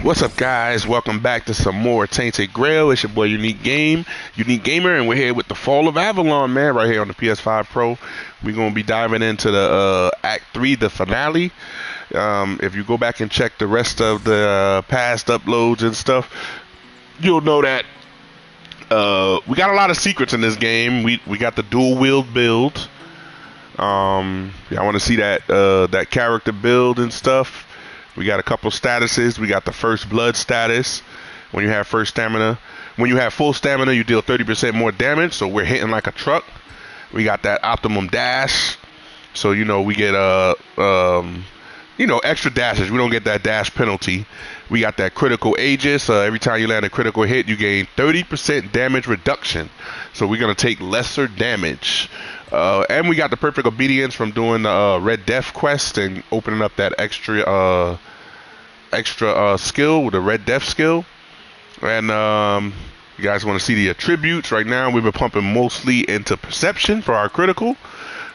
What's up, guys? Welcome back to some more Tainted Grail. It's your boy Unique Gamer, and we're here with the Fall of Avalon, man, right here on the PS5 Pro. We're gonna be diving into the Act 3, the finale. If you go back and check the rest of the past uploads and stuff, you'll know that we got a lot of secrets in this game. We got the dual wield build. Yeah, I want to see that character build and stuff. We got a couple statuses. We got the first blood status. When you have first stamina, when you have full stamina, you deal 30% more damage. So we're hitting like a truck. We got that optimum dash. So we get extra dashes. We don't get that dash penalty. We got that critical Aegis. Every time you land a critical hit, you gain 30% damage reduction. So we're gonna take lesser damage. And we got the perfect obedience from doing the Red Death quest and opening up that extra skill with the Red Death skill. And you guys want to see the attributes. Right now we've been pumping mostly into perception for our critical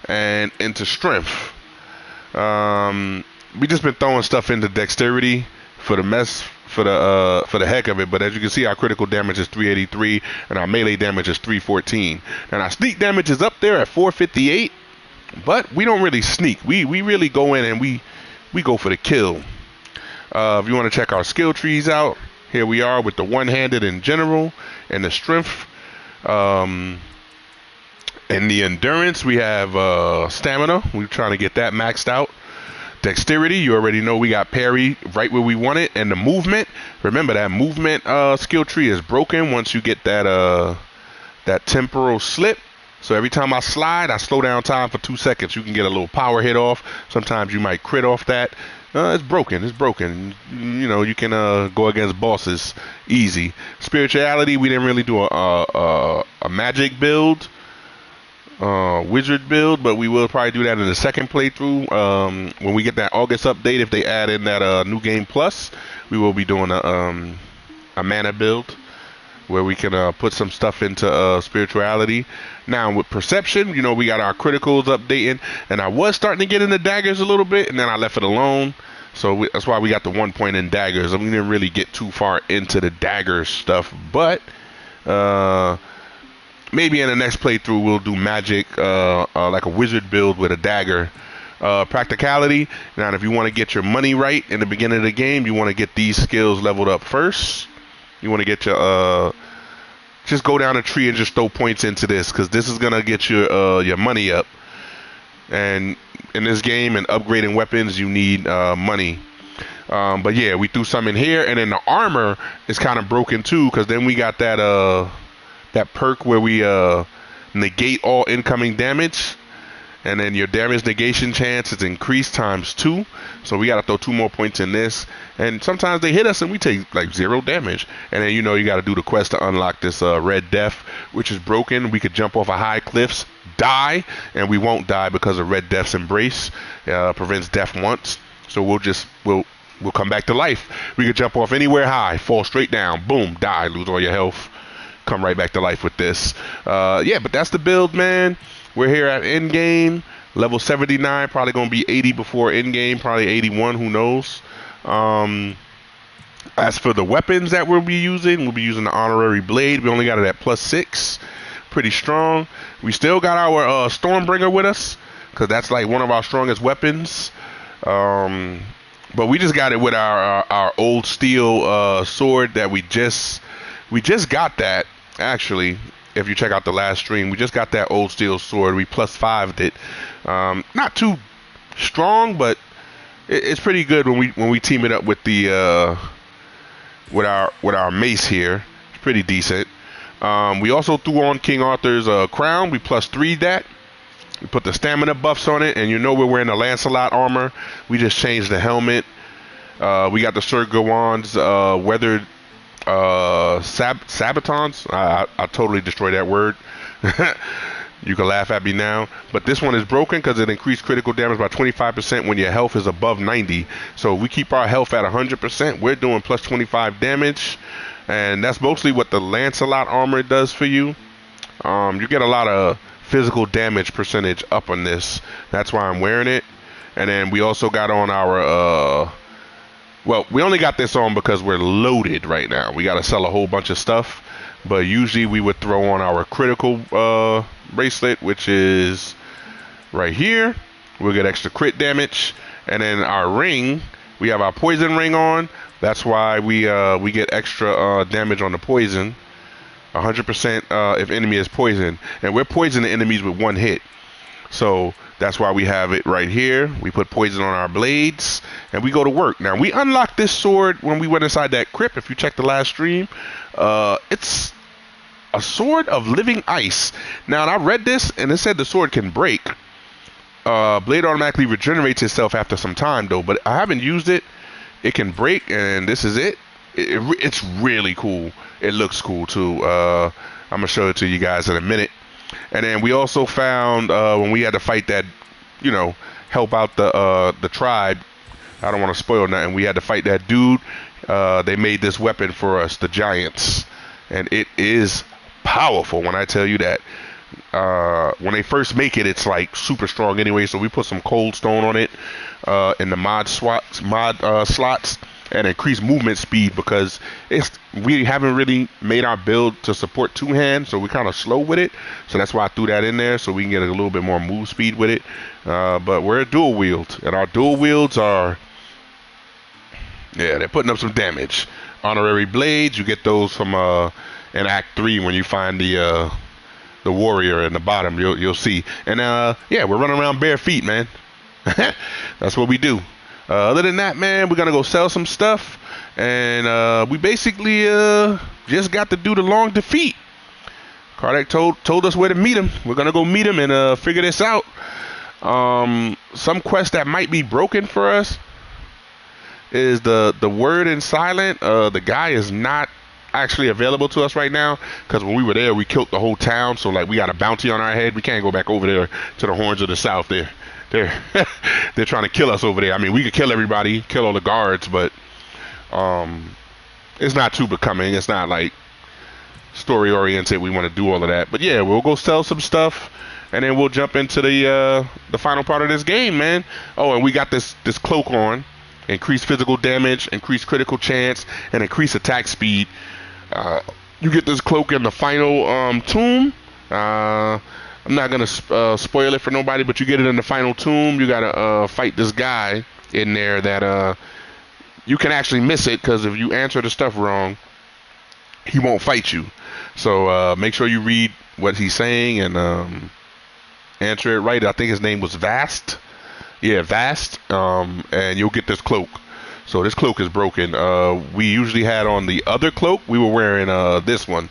and into strength. We just been throwing stuff into dexterity for the heck of it. But as you can see, our critical damage is 383 and our melee damage is 314, and our sneak damage is up there at 458. But we don't really sneak. We really go in and we go for the kill. If you want to check our skill trees out, here we are with the one-handed in general and the strength. In the endurance, we have stamina. We're trying to get that maxed out. Dexterity, you already know we got parry right where we want it. And the movement, remember that movement skill tree is broken once you get that temporal slip. So every time I slide, I slow down time for 2 seconds. You can get a little power hit off. Sometimes you might crit off that. It's broken. You can go against bosses easy. Spirituality, we didn't really do a magic build, wizard build, but we will probably do that in the second playthrough. When we get that August update, if they add in that new game plus, we will be doing a mana build where we can put some stuff into spirituality. Now with perception, we got our criticals updating, and I was starting to get into daggers a little bit, and then I left it alone. So that's why we got the 1 point in daggers. We didn't really get too far into the dagger stuff, but maybe in the next playthrough we'll do magic, like a wizard build with a dagger. Practicality. Now, if you want to get your money right in the beginning of the game, you want to get these skills leveled up first. You want to get your just go down a tree and just throw points into this, because this is gonna get your money up. And in this game and upgrading weapons, you need money. But yeah, we threw some in here, and then the armor is kind of broken too, because then we got that perk where we negate all incoming damage, and then your damage negation chance is increased ×2. So we got to throw 2 more points in this, and sometimes they hit us and we take like 0 damage. And then you got to do the quest to unlock this Red Death, which is broken. We could jump off of high cliffs, die, and we won't die because of Red Death's embrace. Prevents death once, so we'll come back to life. We could jump off anywhere high, fall straight down, boom, die, lose all your health, come right back to life with this. Yeah, but that's the build, man. We're here at end game, level 79, probably gonna be 80 before end game, probably 81, who knows. As for the weapons that we'll be using the honorary blade. We only got it at +6, pretty strong. We still got our Stormbringer with us, because that's like one of our strongest weapons. But we just got it with our old steel sword that we just got that. Actually, if you check out the last stream, we just got that old steel sword. We +5'd it. Not too strong, but it's pretty good when we team it up with the with our mace here. It's pretty decent. We also threw on King Arthur's crown. We +3'd that. We put the stamina buffs on it, and we're wearing the Lancelot armor. We just changed the helmet. We got the Sir Gawain's weathered sabatons. I totally destroyed that word. You can laugh at me now, but this one is broken because it increased critical damage by 25% when your health is above 90. So we keep our health at 100%. We're doing +25 damage, and that's mostly what the Lancelot armor does for you. You get a lot of physical damage percentage up on this. That's why I'm wearing it. And then we also got on our Well, we only got this on because we're loaded right now. We got to sell a whole bunch of stuff, but usually we would throw on our critical bracelet, which is right here. We'll get extra crit damage, and then our ring, we have our poison ring on. That's why we get extra damage on the poison, 100% if enemy is poisoned, and we're poisoning enemies with one hit. So that's why we have it right here. We put poison on our blades and we go to work. Now we unlocked this sword when we went inside that crypt. If you check the last stream, it's a sword of living ice. Now I read this and it said the sword can break. Blade automatically regenerates itself after some time though, but I haven't used it. It can break, and this is it. It's really cool. It looks cool too. I'm gonna show it to you guys in a minute. And then we also found when we had to fight that, help out the tribe. I don't want to spoil nothing. We had to fight that dude. They made this weapon for us, the giants, and it is powerful. When I tell you that, when they first make it, it's like super strong anyway. So we put some cold stone on it in the mod slots. And increase movement speed because we haven't really made our build to support two hands, so we're kind of slow with it. So that's why I threw that in there so we can get a little bit more move speed with it. But we're a dual wield, and our dual wields are, they're putting up some damage. Honorary blades, you get those from in Act 3 when you find the warrior in the bottom. You'll see. And we're running around bare feet, man. That's what we do. Other than that, man, we're gonna go sell some stuff, and we basically just got to do the long defeat. Kardec told us where to meet him. We're gonna go meet him and figure this out. Some quest that might be broken for us is the word in silent. The guy is not actually available to us right now because when we were there, we killed the whole town. So like we got a bounty on our head. We can't go back over there to the Horns of the South there. They're trying to kill us over there. I mean, we could kill everybody, kill all the guards, but it's not too becoming. It's not like story oriented. We want to do all of that, but yeah, we'll go sell some stuff, and then we'll jump into the final part of this game, man. Oh, and we got this cloak on, increase physical damage, increase critical chance, and increase attack speed. You get this cloak in the final tomb. I'm not gonna spoil it for nobody, but you get it in the final tomb. You gotta fight this guy in there that you can actually miss it because if you answer the stuff wrong, he won't fight you. So make sure you read what he's saying and answer it right. I think his name was Vast. Yeah, Vast. And you'll get this cloak. So this cloak is broken. We usually had on the other cloak. We were wearing this one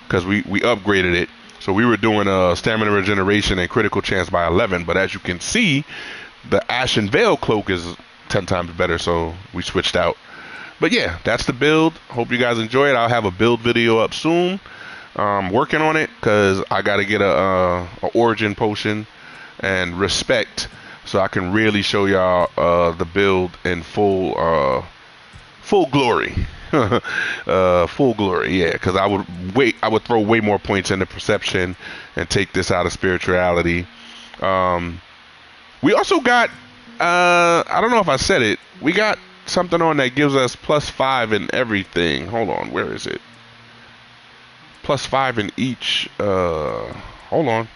because we upgraded it. So we were doing stamina regeneration and critical chance by 11, but as you can see, the Ashen Veil cloak is 10 times better, so we switched out. But yeah, that's the build. Hope you guys enjoy it. I'll have a build video up soon. Working on it because I got to get a origin potion and respect so I can really show y'all the build in full glory. Full glory, yeah, because I would throw way more points into perception and take this out of spirituality. We also got I don't know if I said it, we got something on that gives us +5 in everything. Hold on, where is it? +5 in each. Hold on.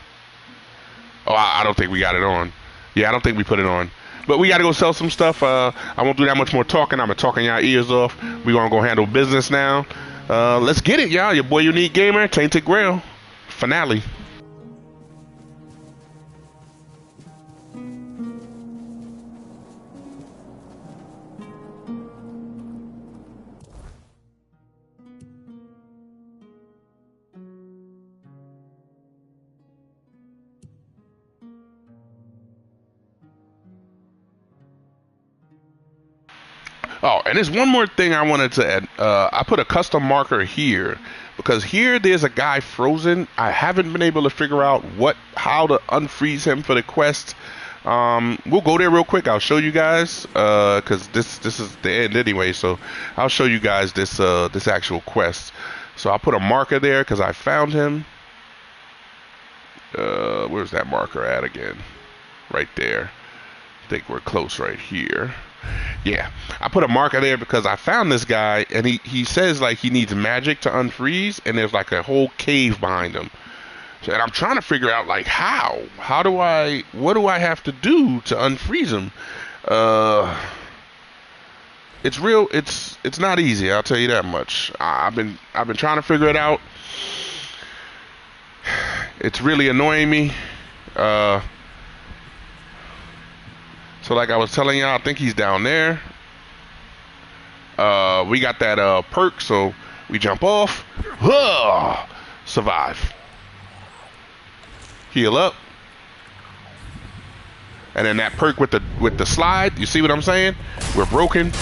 Oh, I don't think we got it on. Yeah, I don't think we put it on. But we got to go sell some stuff. I won't do that much more talking. I'm talking y'all ears off. We're going to go handle business now. Let's get it, y'all. Your boy Unique Gamer, Tainted Grail. Finale. Oh, and there's one more thing I wanted to add. I put a custom marker here because here there's a guy frozen. I haven't been able to figure out how to unfreeze him for the quest. We'll go there real quick. I'll show you guys because this is the end anyway. So I'll show you guys this actual quest. So I'll put a marker there because I found him. Where's that marker at again? Right there. think we're close right here. Yeah, I put a marker there because I found this guy, and he says like he needs magic to unfreeze, and there's like a whole cave behind him. So, and I'm trying to figure out like what do I have to do to unfreeze him? It's not easy, I'll tell you that much. I've been trying to figure it out. It's really annoying me. So like I was telling y'all, I think he's down there. We got that perk, so we jump off. Survive. Heal up. And then that perk with the slide, you see what I'm saying? We're broken.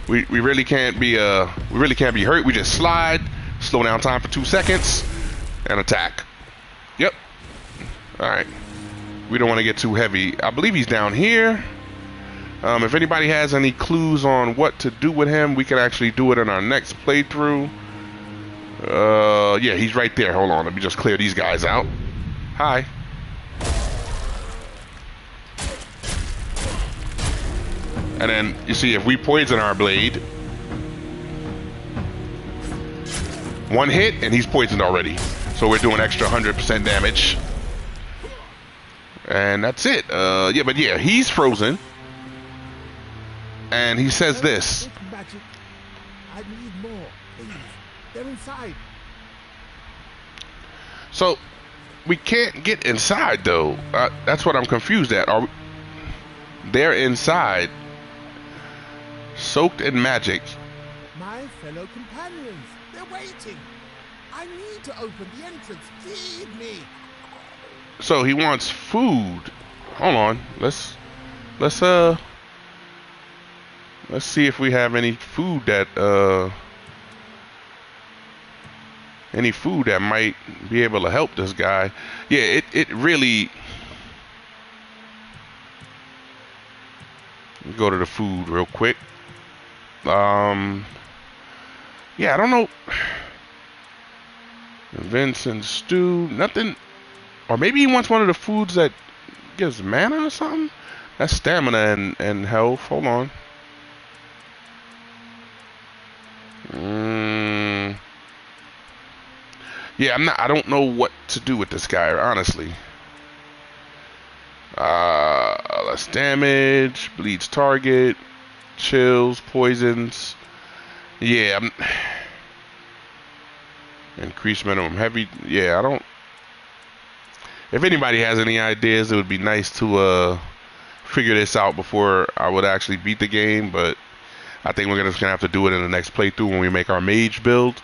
We really can't be hurt. We just slide, slow down time for 2 seconds, and attack. Yep. Alright. We don't want to get too heavy. I believe he's down here. If anybody has any clues on what to do with him, we can actually do it in our next playthrough. Yeah, he's right there. Hold on, let me just clear these guys out. Hi. And then, you see, if we poison our blade, one hit, and he's poisoned already. So we're doing extra 100% damage. And that's it. Yeah, but yeah, he's frozen. And he says this. Magic. I need more, please. They're inside. So, we can't get inside, though. That's what I'm confused at. They're inside. Soaked in magic. My fellow companions, they're waiting. I need to open the entrance. Feed me. So he wants food. Hold on. Let's see if we have any food that might be able to help this guy. Yeah, it really. Go to the food real quick. Yeah, I don't know. Vincent stew, nothing. Or maybe he wants one of the foods that gives mana or something. That's stamina and health. Hold on. Yeah, I don't know what to do with this guy, honestly. Less damage, bleeds target, chills, poisons. Yeah, increase minimum heavy. Yeah, I don't. If anybody has any ideas, it would be nice to figure this out before I would actually beat the game. But I think we're just gonna have to do it in the next playthrough when we make our mage build,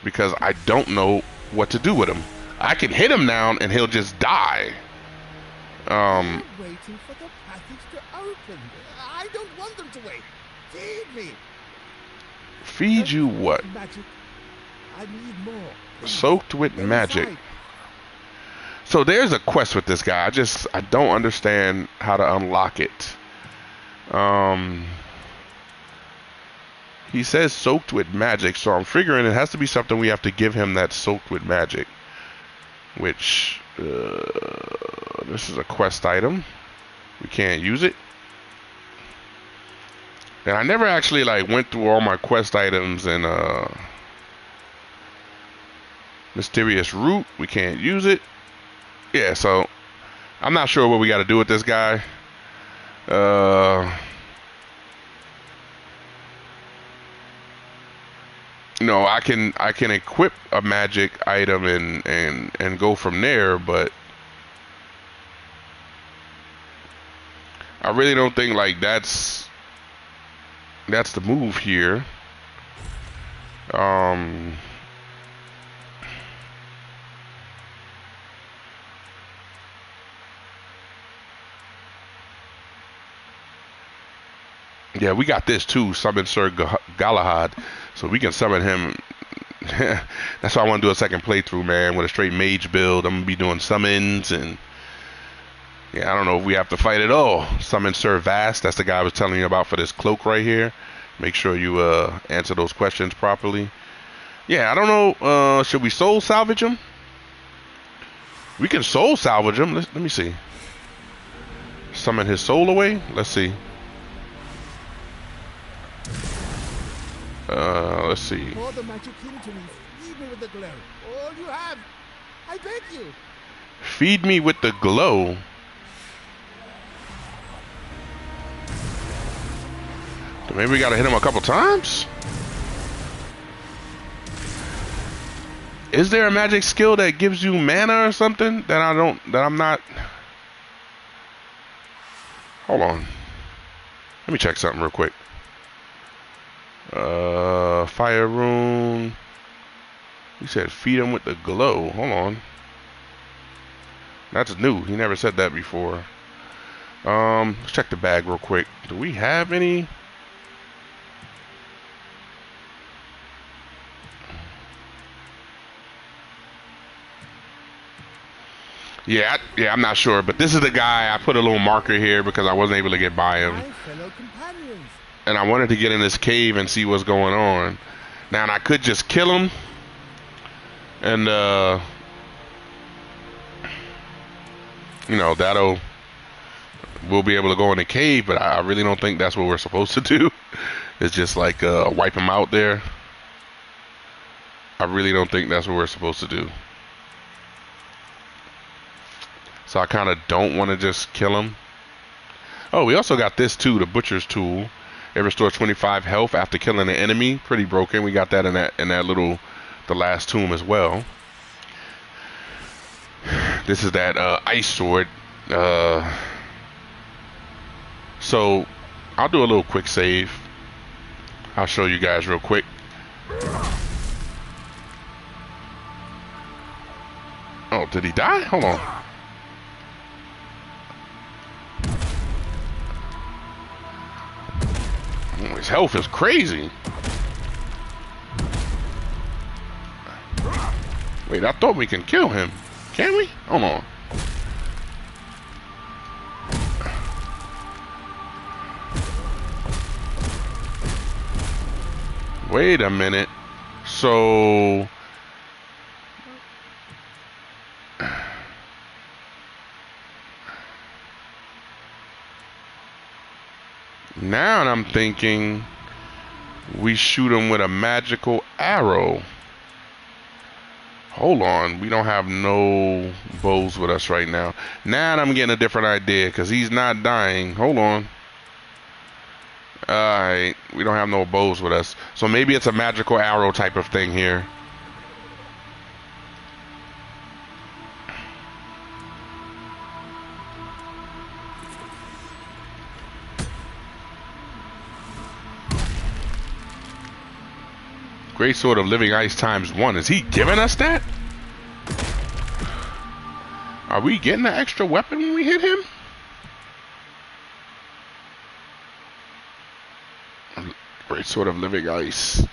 because I don't know what to do with him. I can hit him down and he'll just die. I'm waiting for the package to open. I don't want them to wait. Feed me. Feed you what? Magic. I need more. Soaked with magic. So there's a quest with this guy. I don't understand how to unlock it. He says soaked with magic, so I'm figuring it has to be something we have to give him that's soaked with magic. Which, this is a quest item. We can't use it. And I never actually went through all my quest items and mysterious root. We can't use it. Yeah, so I'm not sure what we got to do with this guy. No, I can equip a magic item and go from there, but I really don't think that's the move here. Yeah, we got this too, summon Sir Galahad, so we can summon him. That's why I want to do a second playthrough, man, with a straight mage build. I'm going to be doing summons, and yeah, I don't know if we have to fight at all. Summon Sir Vast, that's the guy I was telling you about for this cloak right here. Make sure you answer those questions properly. Yeah, I don't know, should we soul salvage him? We can soul salvage him. Let me see. summon his soul away? Let's see. Let's see. Pour the magic into me. Feed me with the glow. All you have. I beg you. Feed me with the glow. Maybe we gotta hit him a couple times? Is there a magic skill that gives you mana or something that I'm not? Hold on. Let me check something real quick. Fire rune. He said feed him with the glow. Hold on. That's new. He never said that before. Let's check the bag real quick. Do we have any? Yeah, I'm not sure, but this is the guy. I put a little marker here because I wasn't able to get by him. My fellow companions. And I wanted to get in this cave and see what's going on. Now, and I could just kill him. And, you know, we'll be able to go in the cave, but I really don't think that's what we're supposed to do. It's just like, wipe him out there. I really don't think that's what we're supposed to do. So I kind of don't want to just kill him. Oh, we also got this too, the Butcher's Tool. It restores 25 health after killing an enemy. Pretty broken. We got that in that little, the last tomb as well. This is that ice sword. So I'll do a little quick save. I'll show you guys real quick. Oh, did he die? Hold on. His health is crazy. Wait, I thought we can kill him. Can we? Hold on. Wait a minute. So now I'm thinking we shoot him with a magical arrow. Hold on, we don't have no bows with us right now. Now I'm getting a different idea because he's not dying. Hold on. Alright, we don't have no bows with us. So maybe it's a magical arrow type of thing here. Great Sword of Living Ice ×1. Is he giving us that? Are we getting an extra weapon when we hit him? Great Sword of Living Ice.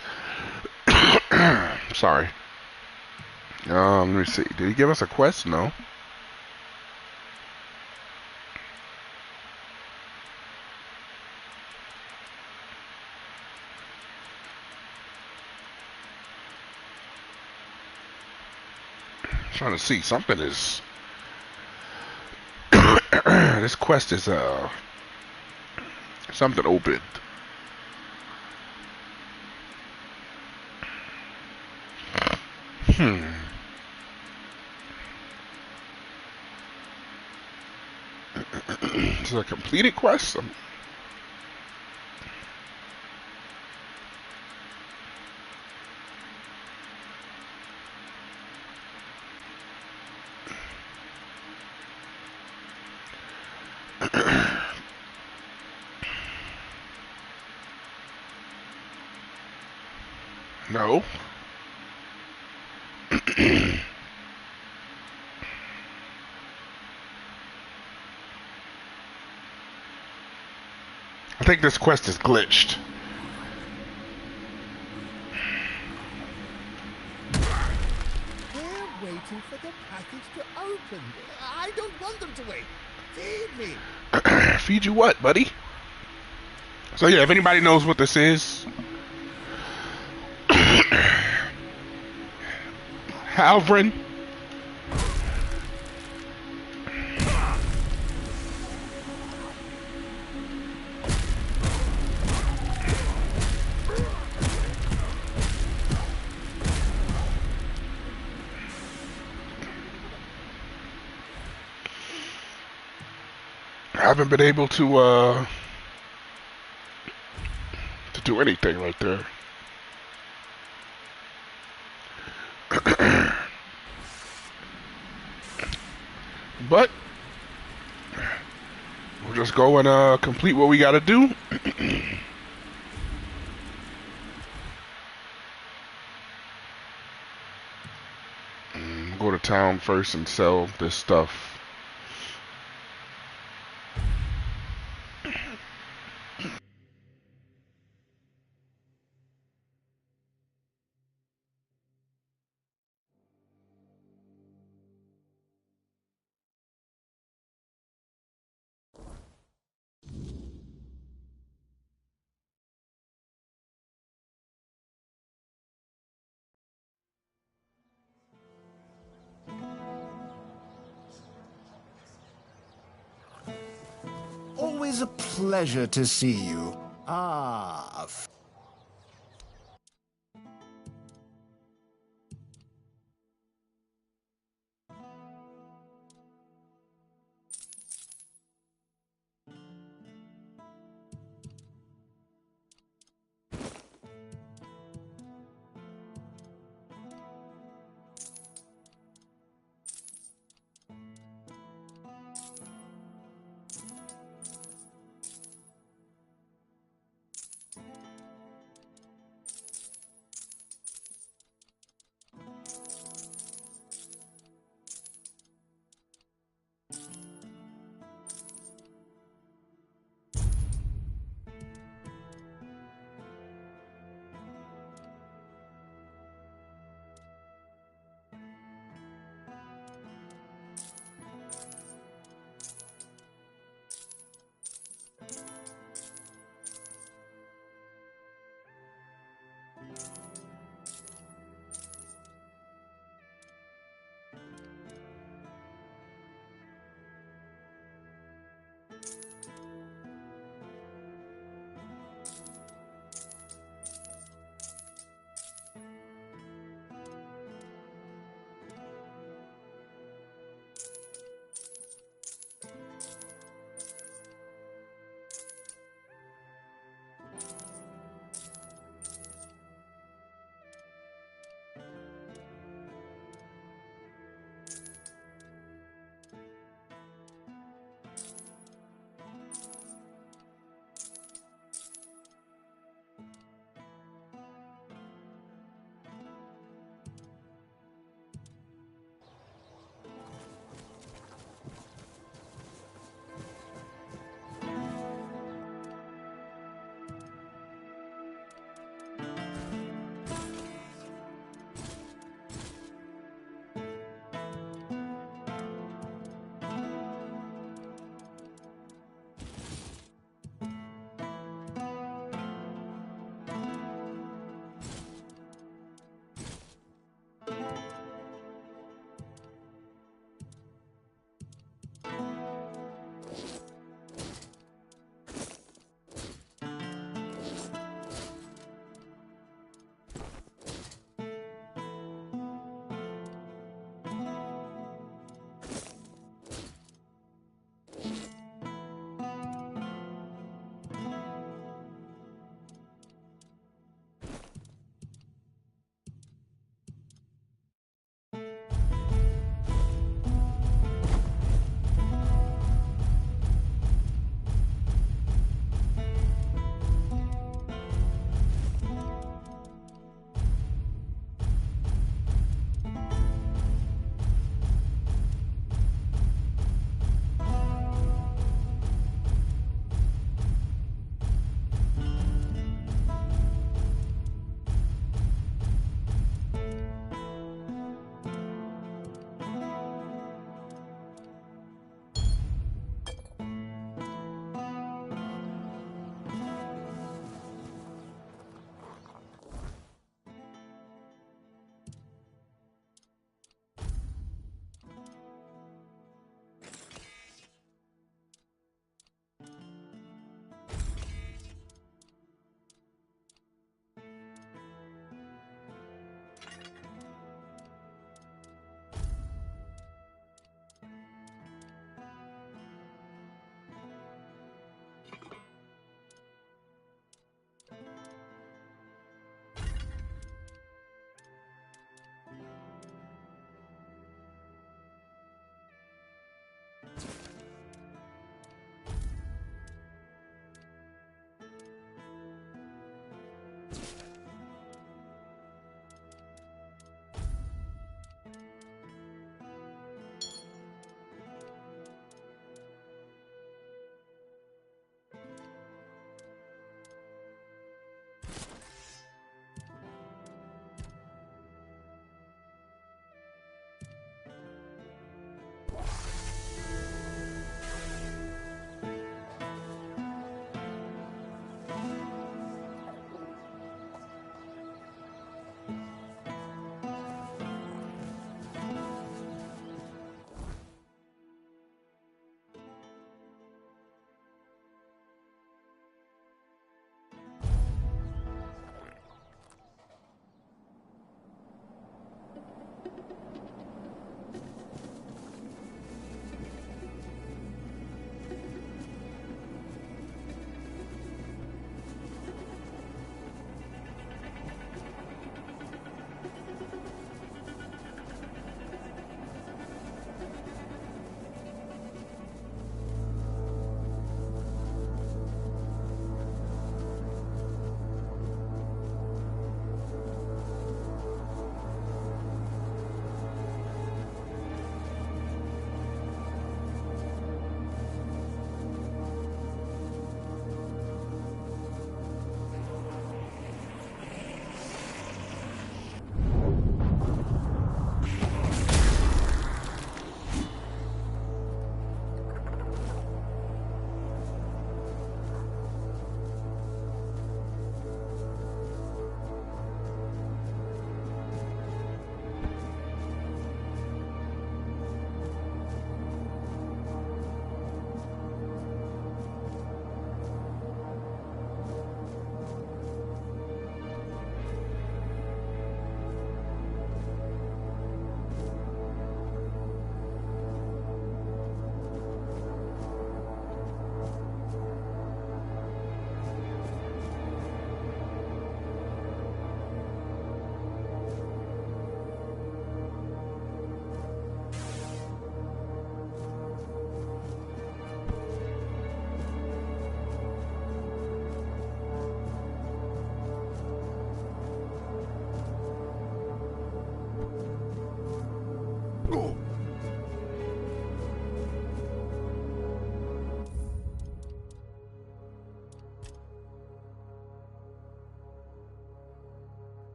Sorry. Let me see. Did he give us a quest? No. Trying to see, something is this quest is something opened. Is it a completed quest? No. I think this quest is glitched. They're waiting for the package to open. I don't want them to wait. Feed me. Feed you what, buddy? So yeah, if anybody knows what this is, Halvrin. haven't been able to do anything right there. But we'll just go and complete what we gotta do. Go to town first and sell this stuff. Always a pleasure to see you. Ah,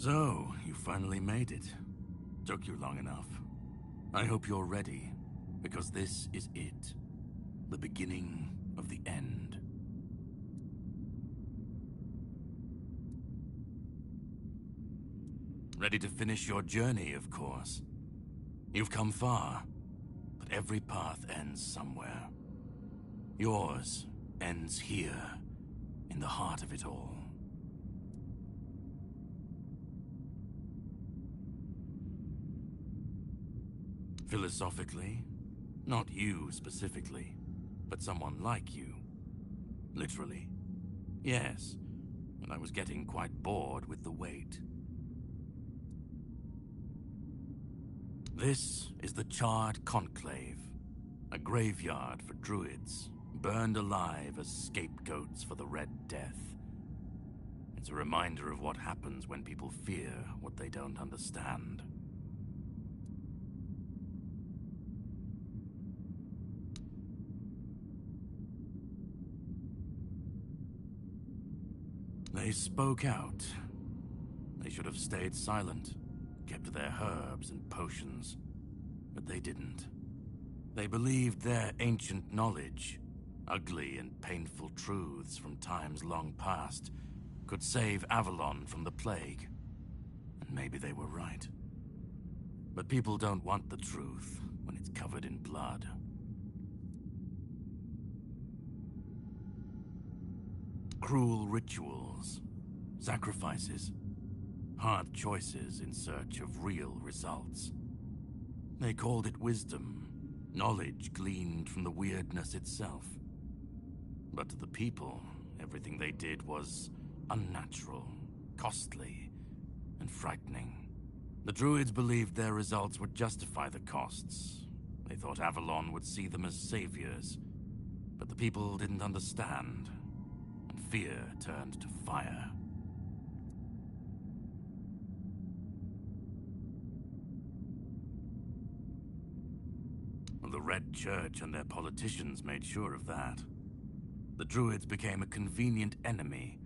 So, you finally made it. Took you long enough. I hope you're ready, because this is it. The beginning of the end. Ready to finish your journey, of course. You've come far, but every path ends somewhere. Yours ends here, in the heart of it all. Philosophically, not you specifically, but someone like you. Literally. Yes, and I was getting quite bored with the wait. This is the Charred Conclave, a graveyard for druids, burned alive as scapegoats for the Red Death. It's a reminder of what happens when people fear what they don't understand. They spoke out. They should have stayed silent, kept to their herbs and potions, but they didn't. They believed their ancient knowledge, ugly and painful truths from times long past, could save Avalon from the plague. And maybe they were right. But people don't want the truth when it's covered in blood. Cruel rituals, sacrifices, hard choices in search of real results. They called it wisdom, knowledge gleaned from the weirdness itself. But to the people, everything they did was unnatural, costly, and frightening. The druids believed their results would justify the costs. They thought Avalon would see them as saviors. But the people didn't understand, and fear turned to fire. The Red Church and their politicians made sure of that. The druids became a convenient enemy,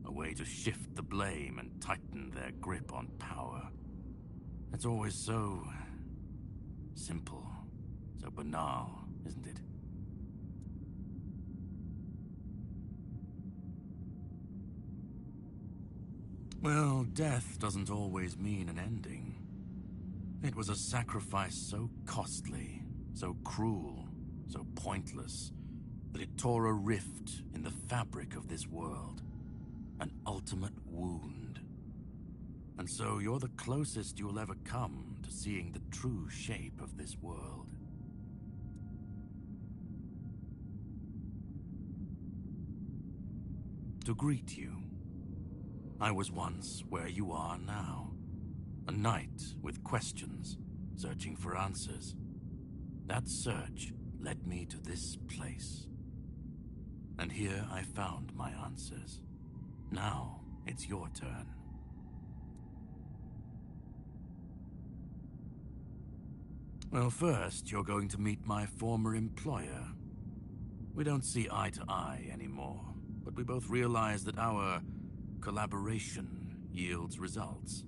a way to shift the blame and tighten their grip on power. It's always so simple, so banal, isn't it? Well, death doesn't always mean an ending. It was a sacrifice so costly, so cruel, so pointless, that it tore a rift in the fabric of this world. An ultimate wound. And so you're the closest you'll ever come to seeing the true shape of this world. To greet you, I was once where you are now. A knight with questions, searching for answers. That search led me to this place. And here I found my answers. Now it's your turn. Well, first, you're going to meet my former employer. We don't see eye to eye anymore, but we both realize that our collaboration yields results,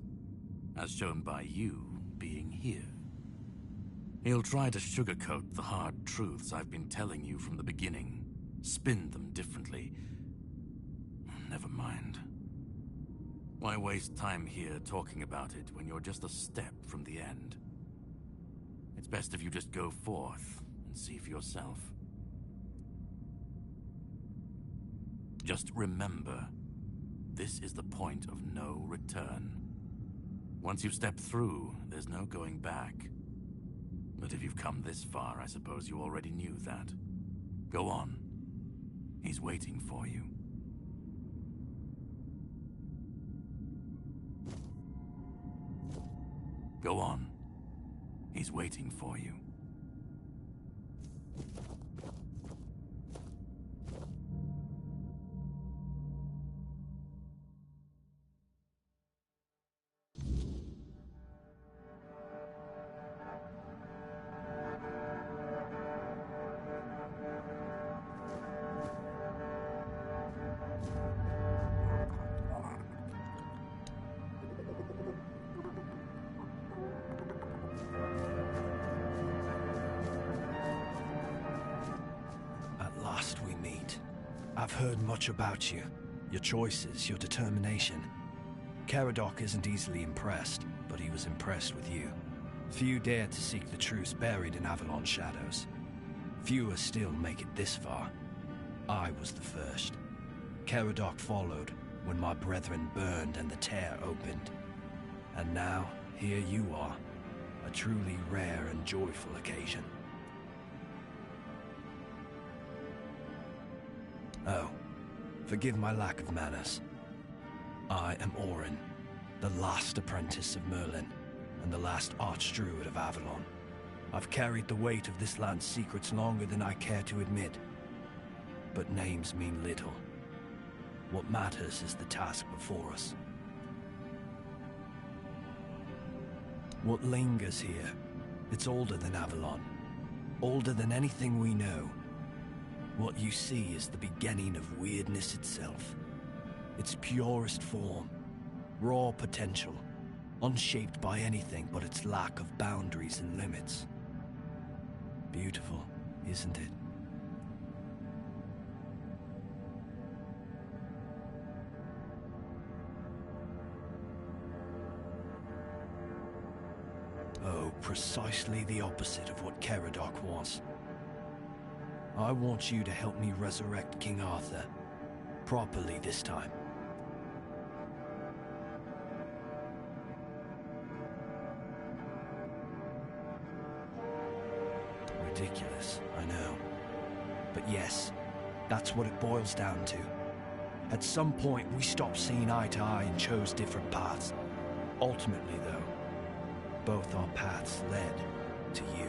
as shown by you being here. He'll try to sugarcoat the hard truths I've been telling you from the beginning, spin them differently. Never mind. Why waste time here talking about it when you're just a step from the end? It's best if you just go forth and see for yourself. Just remember, this is the point of no return. Once you've stepped through, there's no going back. But if you've come this far, I suppose you already knew that. Go on. He's waiting for you. Go on. He's waiting for you. I've heard much about you. Your choices, your determination. Caradoc isn't easily impressed, but he was impressed with you. Few dare to seek the truths buried in Avalon's shadows. Fewer still make it this far. I was the first. Caradoc followed when my brethren burned and the tear opened. And now, here you are. A truly rare and joyful occasion. Oh, forgive my lack of manners. I am Orin, the last apprentice of Merlin, and the last archdruid of Avalon. I've carried the weight of this land's secrets longer than I care to admit. But names mean little. What matters is the task before us. What lingers here, it's older than Avalon. Older than anything we know. What you see is the beginning of weirdness itself. Its purest form, raw potential, unshaped by anything but its lack of boundaries and limits. Beautiful, isn't it? Oh, precisely the opposite of what Caradoc was. I want you to help me resurrect King Arthur. Properly this time. Ridiculous, I know. But yes, that's what it boils down to. At some point, we stopped seeing eye to eye and chose different paths. Ultimately, though, both our paths led to you.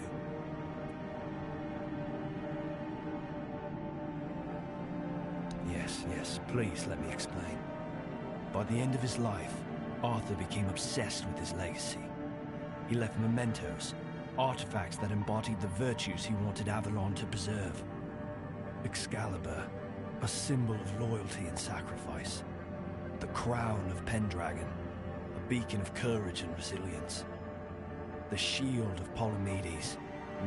Yes, please let me explain. By the end of his life, Arthur became obsessed with his legacy. He left mementos, artifacts that embodied the virtues he wanted Avalon to preserve. Excalibur, a symbol of loyalty and sacrifice. The crown of Pendragon, a beacon of courage and resilience. The shield of Palamedes,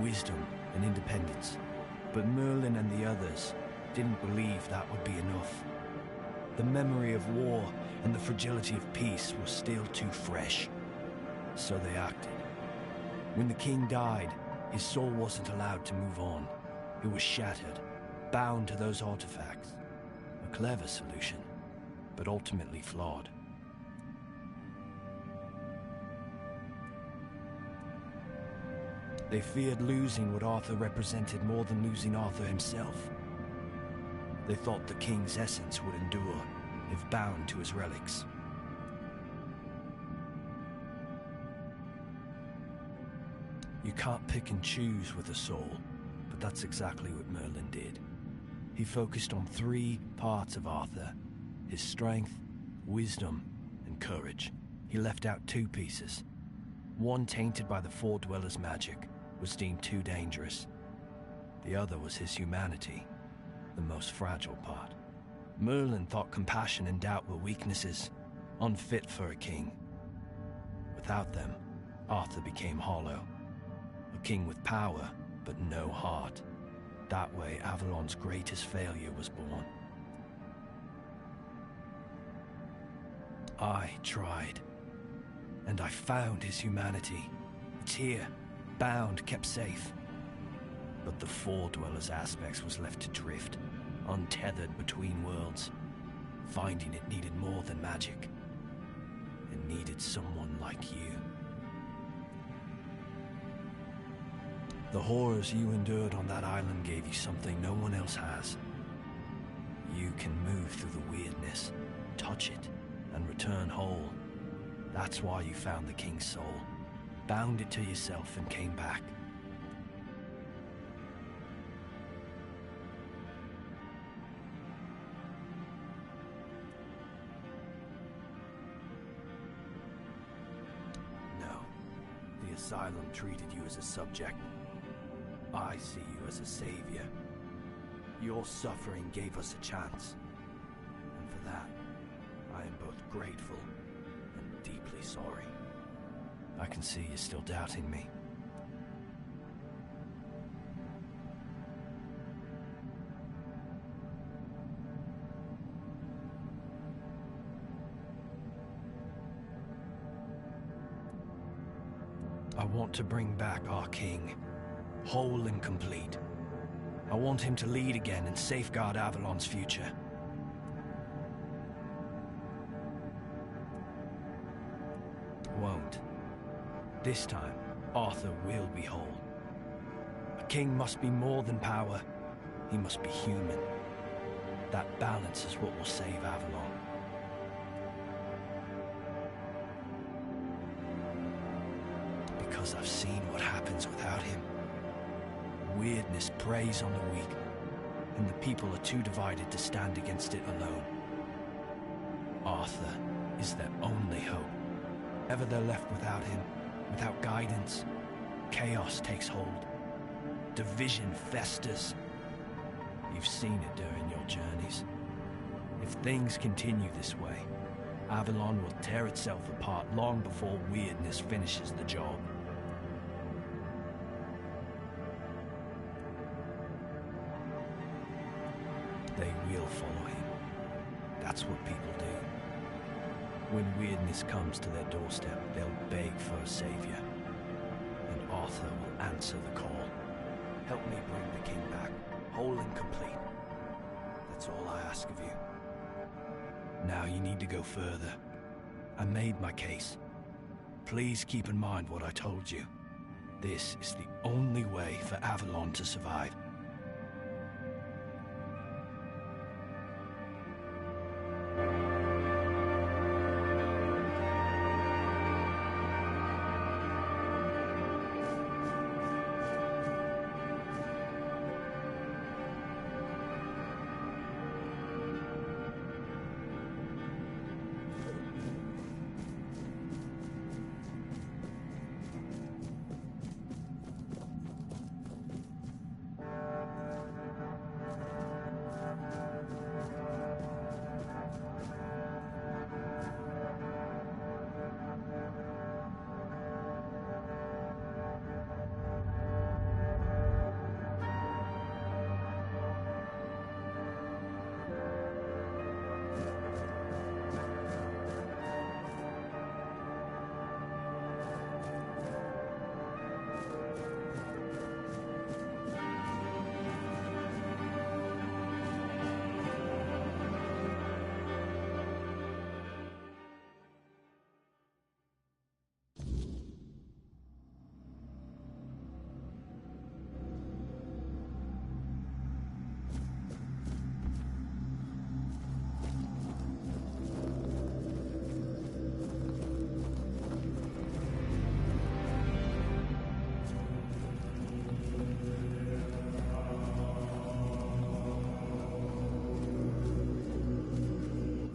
wisdom and independence. But Merlin and the others didn't believe that would be enough. The memory of war and the fragility of peace was still too fresh. So they acted. When the king died, his soul wasn't allowed to move on. It was shattered, bound to those artifacts. A clever solution, but ultimately flawed. They feared losing what Arthur represented more than losing Arthur himself. They thought the king's essence would endure, if bound to his relics. You can't pick and choose with a soul, but that's exactly what Merlin did. He focused on 3 parts of Arthur: his strength, wisdom, and courage. He left out 2 pieces. One, tainted by the Four Dwellers' magic, was deemed too dangerous. The other was his humanity, the most fragile part. Merlin thought compassion and doubt were weaknesses, unfit for a king. Without them, Arthur became hollow. A king with power, but no heart. That way, Avalon's greatest failure was born. I tried, and I found his humanity. It's here, bound, kept safe. But the Four Dwellers' aspects was left to drift, untethered between worlds. Finding it needed more than magic. It needed someone like you. The horrors you endured on that island gave you something no one else has. You can move through the weirdness, touch it, and return whole. That's why you found the king's soul, bound it to yourself, and came back. No, the asylum treated you as a subject. I see you as a savior. Your suffering gave us a chance. And for that, I am both grateful and deeply sorry. I can see you're still doubting me. I want to bring back our king, whole and complete. I want him to lead again and safeguard Avalon's future. Won't. This time, Arthur will be whole. A king must be more than power. He must be human. That balance is what will save Avalon. Because I've seen what happens without him. Weirdness preys on the weak, and the people are too divided to stand against it alone. Arthur is their only hope. Ever they're left without him, without guidance, chaos takes hold. Division festers. You've seen it during your journeys. If things continue this way, Avalon will tear itself apart long before weirdness finishes the job. They will follow him. That's what people do. When weirdness comes to their doorstep, they'll beg for a savior. And Arthur will answer the call. Help me bring the king back, whole and complete. That's all I ask of you. Now you need to go further. I made my case. Please keep in mind what I told you. This is the only way for Avalon to survive.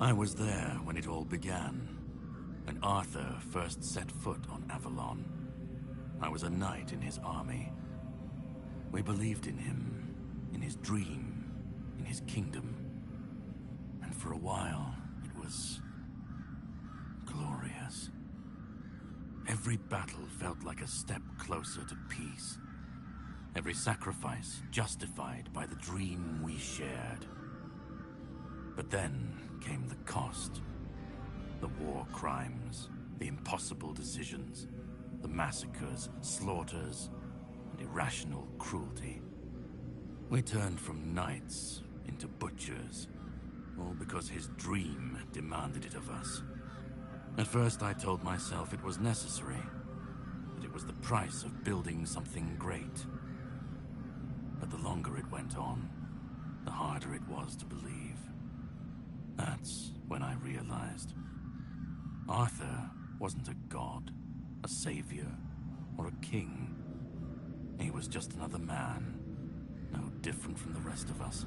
I was there when it all began, when Arthur first set foot on Avalon. I was a knight in his army. We believed in him, in his dream, in his kingdom. And for a while, it was glorious. Every battle felt like a step closer to peace. Every sacrifice justified by the dream we shared. But then came the cost. The war crimes, the impossible decisions, the massacres, slaughters, and irrational cruelty. We turned from knights into butchers, all because his dream demanded it of us. At first I told myself it was necessary, that it was the price of building something great. But the longer it went on, the harder it was to believe. That's when I realized Arthur wasn't a god, a savior, or a king. He was just another man, no different from the rest of us.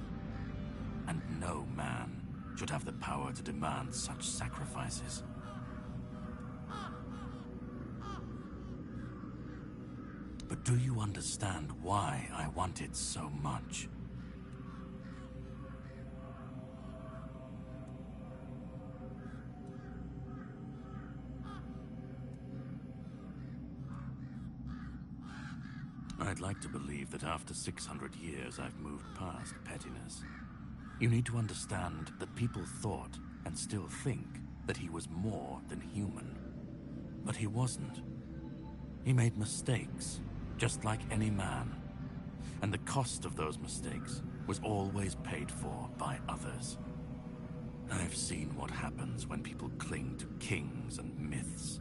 And no man should have the power to demand such sacrifices. But do you understand why I want it so much? I'd like to believe that after 600 years I've moved past pettiness. You need to understand that people thought, and still think, that he was more than human. But he wasn't. He made mistakes, just like any man. And the cost of those mistakes was always paid for by others. I've seen what happens when people cling to kings and myths.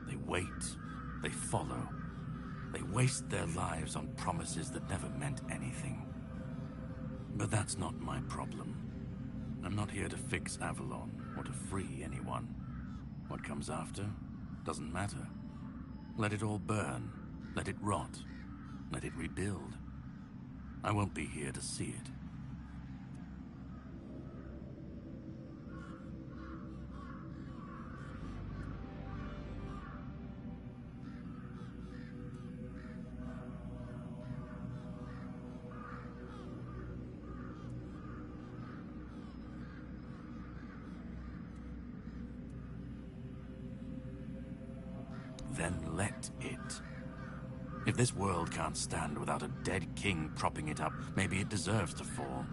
They wait, they follow, they waste their lives on promises that never meant anything. But that's not my problem. I'm not here to fix Avalon or to free anyone. What comes after doesn't matter. Let it all burn, let it rot, let it rebuild. I won't be here to see it. Then let it. If this world can't stand without a dead king propping it up, maybe it deserves to fall.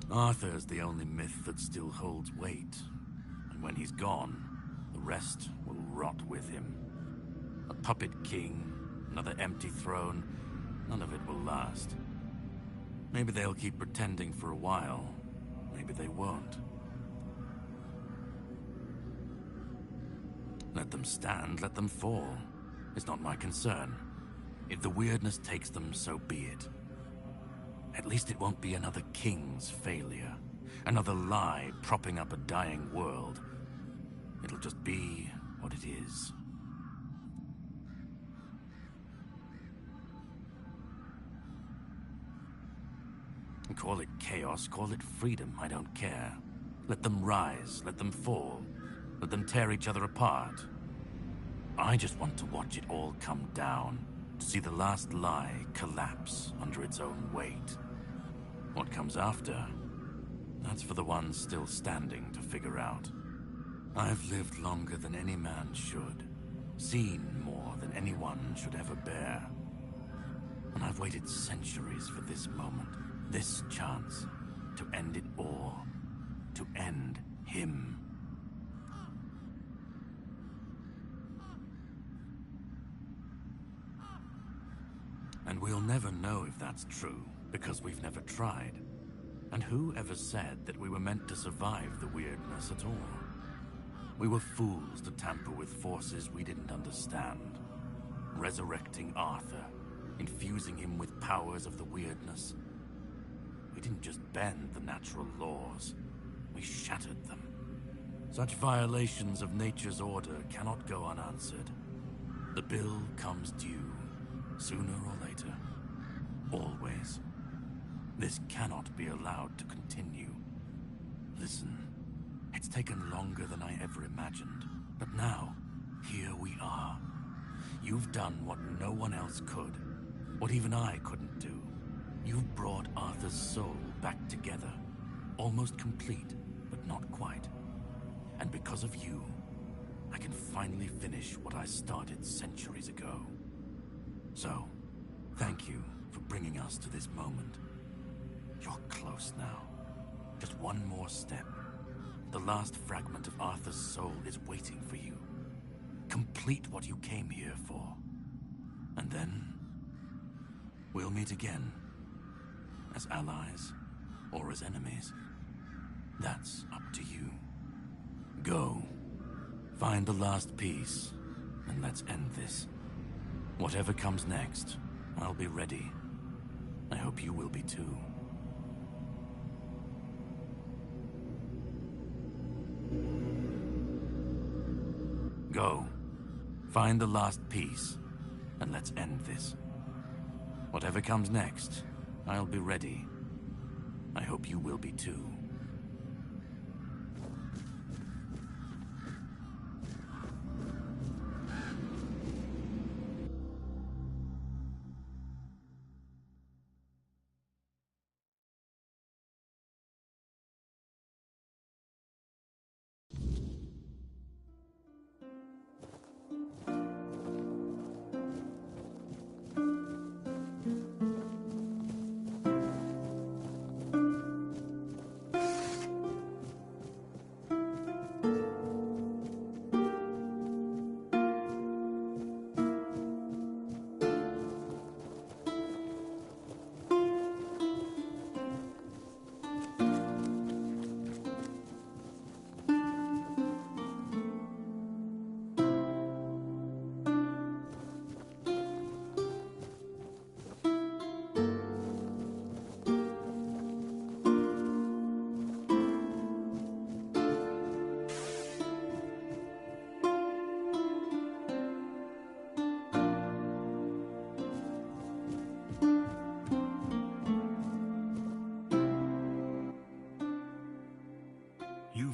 Arthur's the only myth that still holds weight. And when he's gone, the rest will rot with him. A puppet king, another empty throne, none of it will last. Maybe they'll keep pretending for a while. Maybe they won't. Let them stand, let them fall. It's not my concern. If the weirdness takes them, so be it. At least it won't be another king's failure. Another lie propping up a dying world. It'll just be what it is. Call it chaos, call it freedom, I don't care. Let them rise, let them fall. Let them tear each other apart. I just want to watch it all come down, to see the last lie collapse under its own weight. What comes after, that's for the ones still standing to figure out. I've lived longer than any man should, seen more than anyone should ever bear. And I've waited centuries for this moment, this chance, to end it all, to end him. And we'll never know if that's true, because we've never tried. And who ever said that we were meant to survive the weirdness at all? We were fools to tamper with forces we didn't understand. Resurrecting Arthur, infusing him with powers of the weirdness. We didn't just bend the natural laws, we shattered them. Such violations of nature's order cannot go unanswered. The bill comes due. Sooner or later. Always. This cannot be allowed to continue. Listen, it's taken longer than I ever imagined. But now, here we are. You've done what no one else could. What even I couldn't do. You've brought Arthur's soul back together. Almost complete, but not quite. And because of you, I can finally finish what I started centuries ago. So, thank you for bringing us to this moment. You're close now. Just one more step. The last fragment of Arthur's soul is waiting for you. Complete what you came here for. And then, we'll meet again. As allies, or as enemies. That's up to you. Go. Find the last piece, and let's end this. Whatever comes next, I'll be ready. I hope you will be too. Go. Find the last piece, and let's end this. Whatever comes next, I'll be ready. I hope you will be too.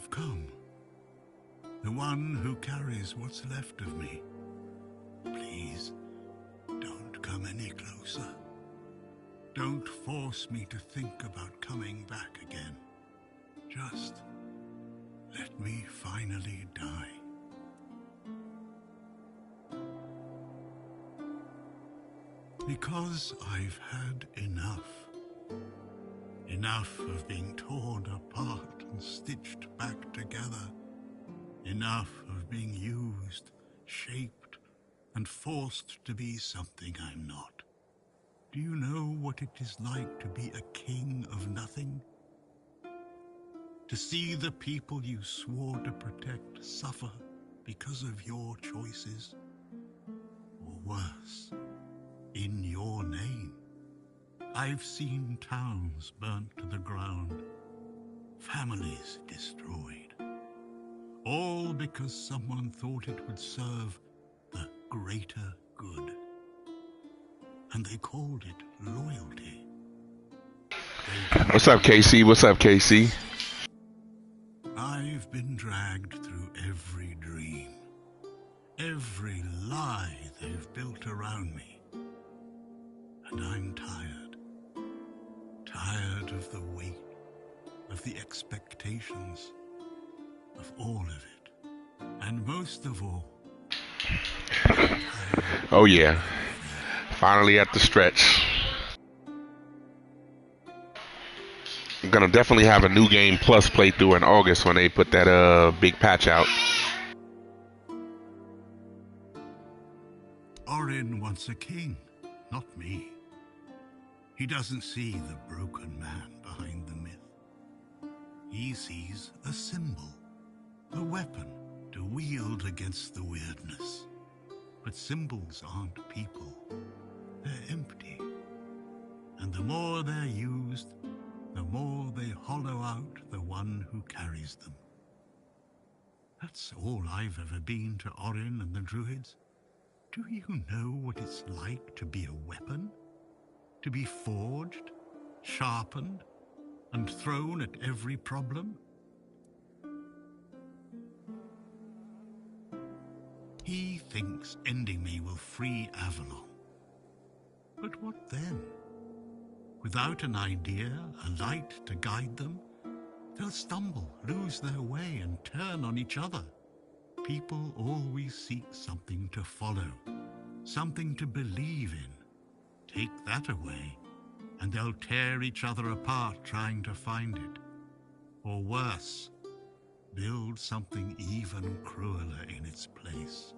I've come. The one who carries what's left of me. Please, don't come any closer. Don't force me to think about coming back again. Just let me finally die. Because I've had enough. Enough of being torn apart and stitched back together. Enough of being used, shaped, and forced to be something I'm not. Do you know what it is like to be a king of nothing? To see the people you swore to protect suffer because of your choices? Or worse, in your name. I've seen towns burnt to the ground, families destroyed, all because someone thought it would serve the greater good. And they called it loyalty. What's up, KC? What's up, KC? I've been dragged through every dream, every lie they've built around me. And I'm tired. Tired of the weight, of the expectations, of all of it. And most of all, oh yeah, finally at the stretch. I'm gonna definitely have a new game plus playthrough in August when they put that big patch out. Orin wants a king, not me. He doesn't see the broken man behind the myth. He sees a symbol, a weapon to wield against the weirdness. But symbols aren't people. They're empty. And the more they're used, the more they hollow out the one who carries them. That's all I've ever been to Orin and the Druids. Do you know what it's like to be a weapon? To be forged, sharpened, and thrown at every problem? He thinks ending me will free Avalon. But what then? Without an idea, a light to guide them, they'll stumble, lose their way, and turn on each other. People always seek something to follow, something to believe in. Take that away, and they'll tear each other apart trying to find it. Or worse, build something even crueler in its place.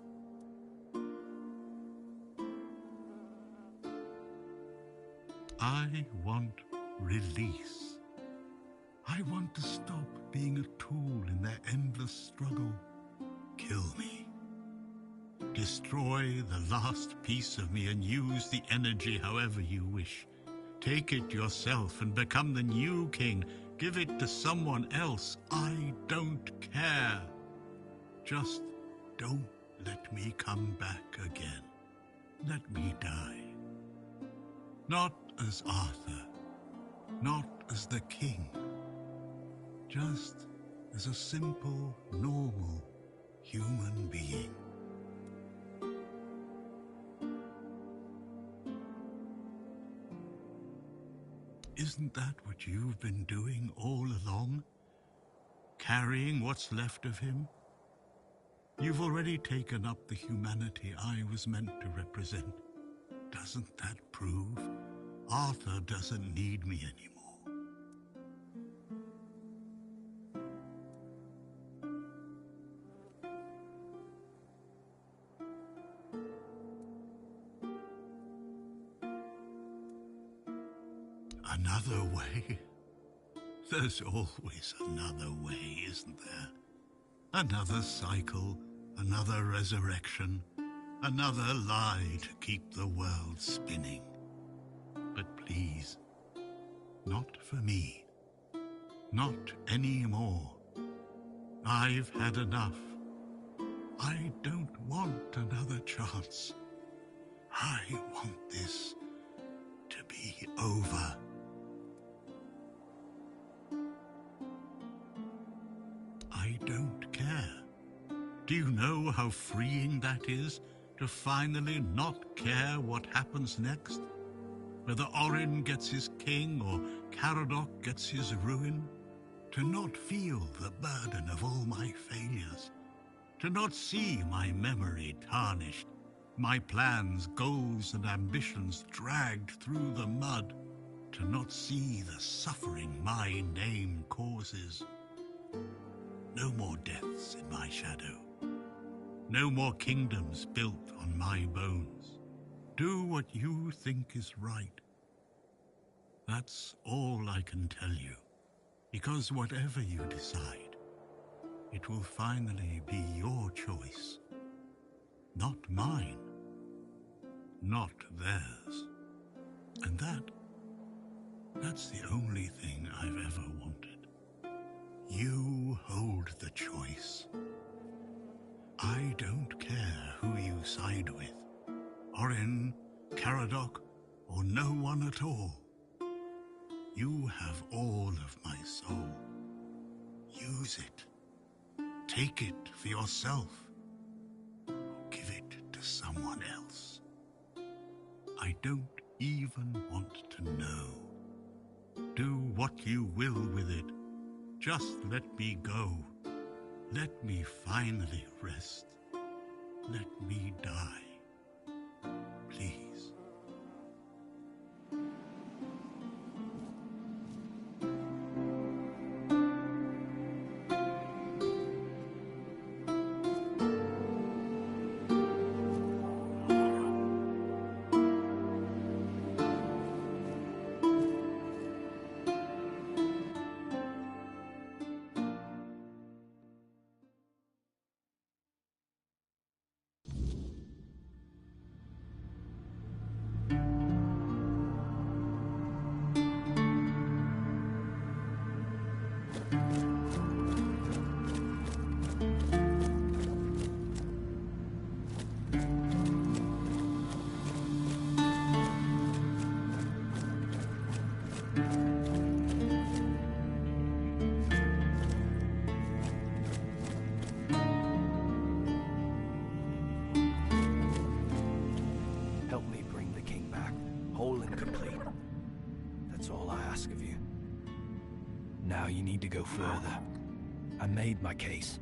I want release. I want to stop being a tool in their endless struggle. Kill me. Destroy the last piece of me and use the energy however you wish. Take it yourself and become the new king. Give it to someone else. I don't care. Just don't let me come back again. Let me die. Not as Arthur. Not as the king. Just as a simple, normal human being. Isn't that what you've been doing all along? Carrying what's left of him? You've already taken up the humanity I was meant to represent. Doesn't that prove Arthur doesn't need me anymore? Another way? There's always another way, isn't there? Another cycle, another resurrection, another lie to keep the world spinning. But please, not for me. Not anymore. I've had enough. I don't want another chance. I want this to be over. I I don't care. Do you know how freeing that is? To finally not care what happens next? Whether Orin gets his king or Caradoc gets his ruin? To not feel the burden of all my failures? To not see my memory tarnished, my plans, goals, and ambitions dragged through the mud? To not see the suffering my name causes? No more deaths in my shadow. No more kingdoms built on my bones. Do what you think is right. That's all I can tell you, because whatever you decide, it will finally be your choice, not mine, not theirs. And that's the only thing I've ever wanted. You hold the choice. I don't care who you side with, Orin, Caradoc, or no one at all. You have all of my soul. Use it. Take it for yourself. Or give it to someone else. I don't even want to know. Do what you will with it. Just let me go. Let me finally rest. Let me die. Please. Help me bring the king back, whole and complete. That's all I ask of you. Now you need to go further. I made my case.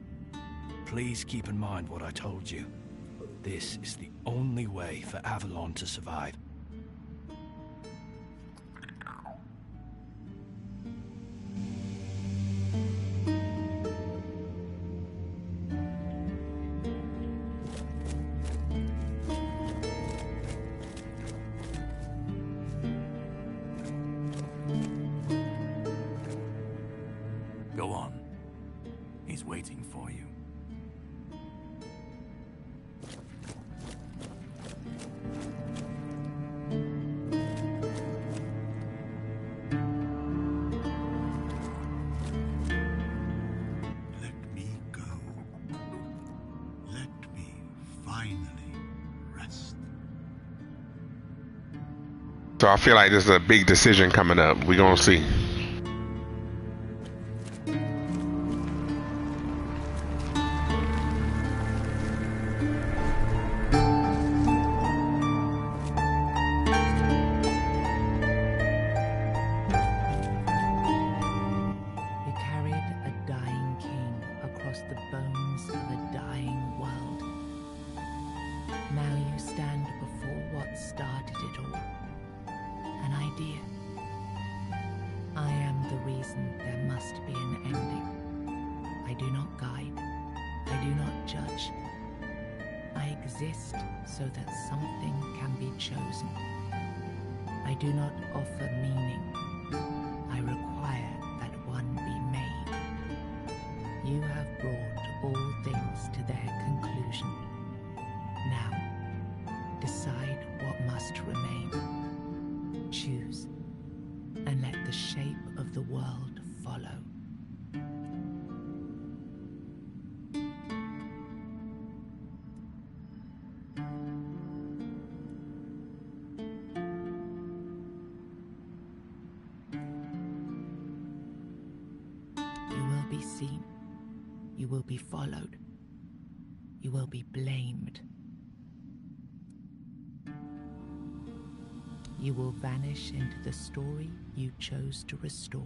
Please keep in mind what I told you. This is the only way for Avalon to survive. Go on. He's waiting for you. Let me go. Let me finally rest. So I feel like there's a big decision coming up. We're gonna see. You carried a dying king across the bones of a dying world. Now you stand before what started it all. An idea. I am the reason there must be an ending. I do not guide. I do not judge. I exist so that something can be chosen. I do not offer meaning. I require that one be made. You have brought all things to their conclusion. Now, decide what must remain. Choose, and let the shape of the world follow. You will be seen, You will be followed. You will be blamed. You will vanish into the story you chose to restore.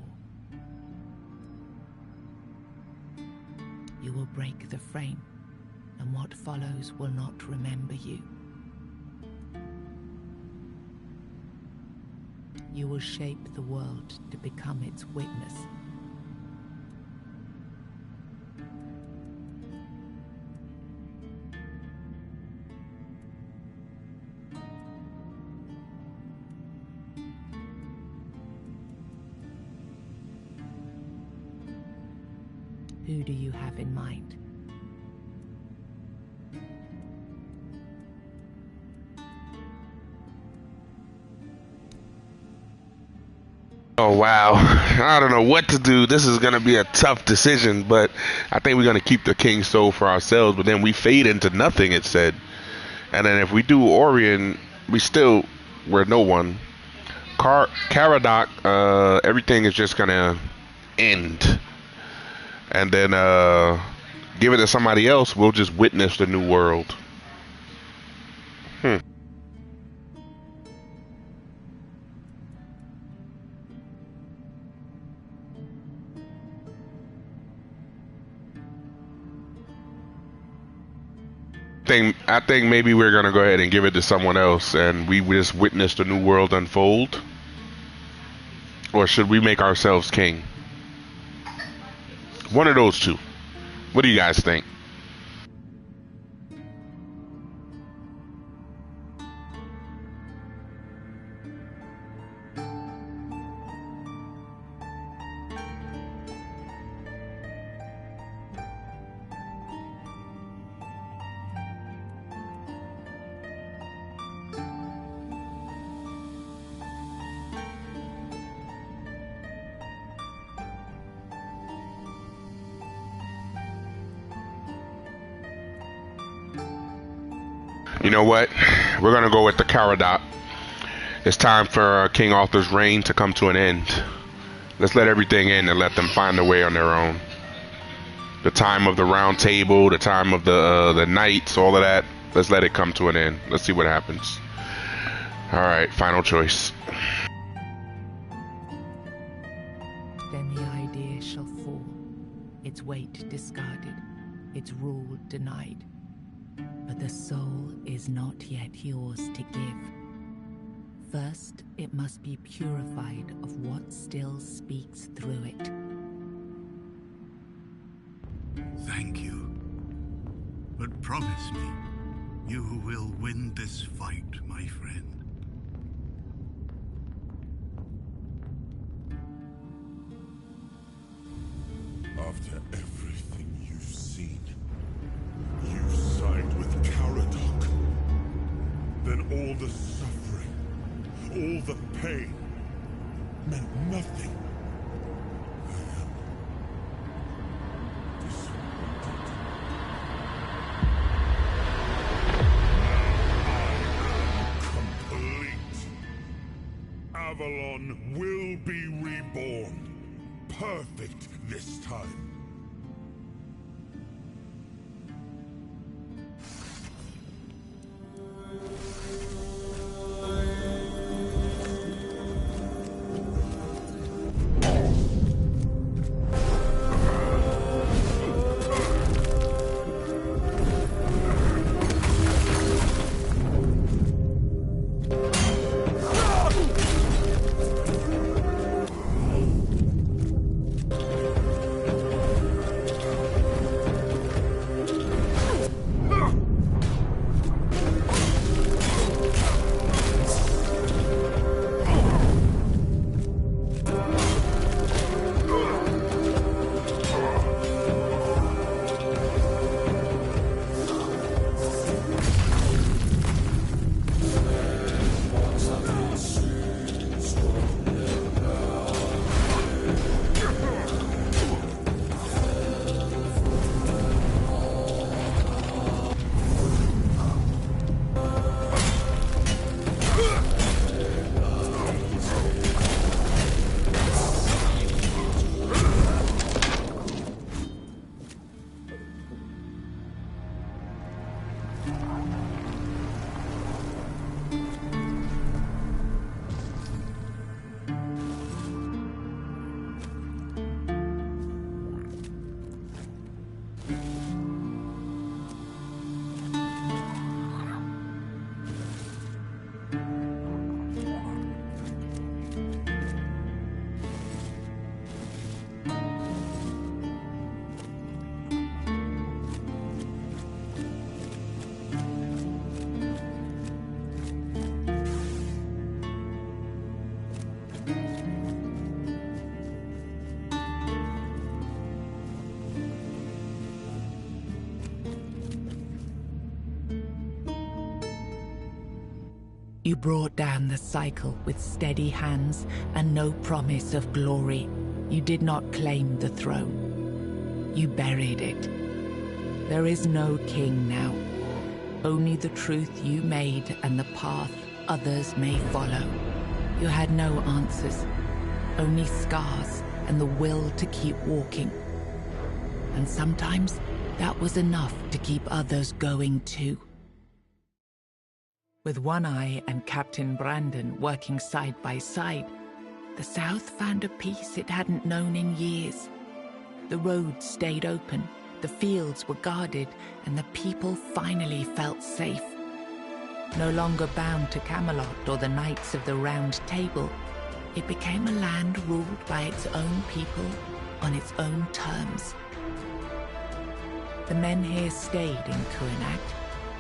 You will break the frame, and what follows will not remember you. You will shape the world to become its witness. Who do you have in mind? Oh wow, I don't know what to do. This is gonna be a tough decision, but I think we're gonna keep the King's Soul for ourselves. But then we fade into nothing, it said. And then if we do Orion, we're no one. Caradoc, everything is just gonna end. And then give it to somebody else. We'll just witness the new world. I think maybe we're gonna go ahead and give it to someone else, and we just witness the new world unfold. Or should we make ourselves king? One of those two. What do you guys think? You know what? We're gonna go with the Caradoc. It's time for King Arthur's reign to come to an end. Let's let everything in and let them find a way on their own. The time of the round table, the time of the knights, all of that. Let's let it come to an end. Let's see what happens. All right, final choice. Then the idea shall fall, its weight discarded, its rule denied. But the soul is not yet yours to give. First, it must be purified of what still speaks through it. Thank you. But promise me, you will win this fight, my friend. After everything you've seen, you side with Caradoc. Then all the suffering, all the pain, meant nothing. I am disappointed. Now I am complete. Avalon will be reborn. Perfect this time. You brought down the cycle with steady hands and no promise of glory. You did not claim the throne. You buried it. There is no king now. Only the truth you made and the path others may follow. You had no answers, only scars and the will to keep walking. And sometimes that was enough to keep others going too. With One Eye and Captain Brandon working side by side, the South found a peace it hadn't known in years. The roads stayed open, the fields were guarded, and the people finally felt safe. No longer bound to Camelot or the Knights of the Round Table, it became a land ruled by its own people on its own terms. The men here stayed in Kuanak,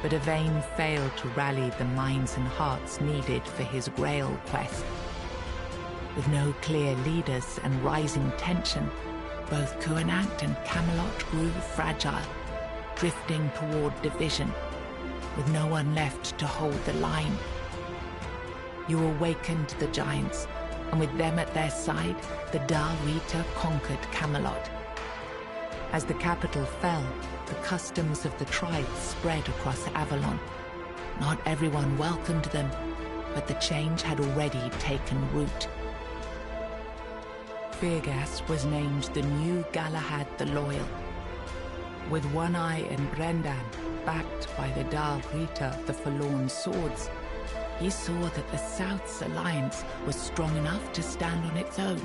but Yvain failed to rally the minds and hearts needed for his Grail quest. With no clear leaders and rising tension, both Kuanak and Camelot grew fragile, drifting toward division, with no one left to hold the line. You awakened the giants, and with them at their side, the Dal Rita conquered Camelot. As the capital fell, the customs of the tribes spread across Avalon. Not everyone welcomed them, but the change had already taken root. Firgas was named the new Galahad the Loyal. With One Eye and Brendan backed by the Dal Rita, the Forlorn Swords, he saw that the South's alliance was strong enough to stand on its own.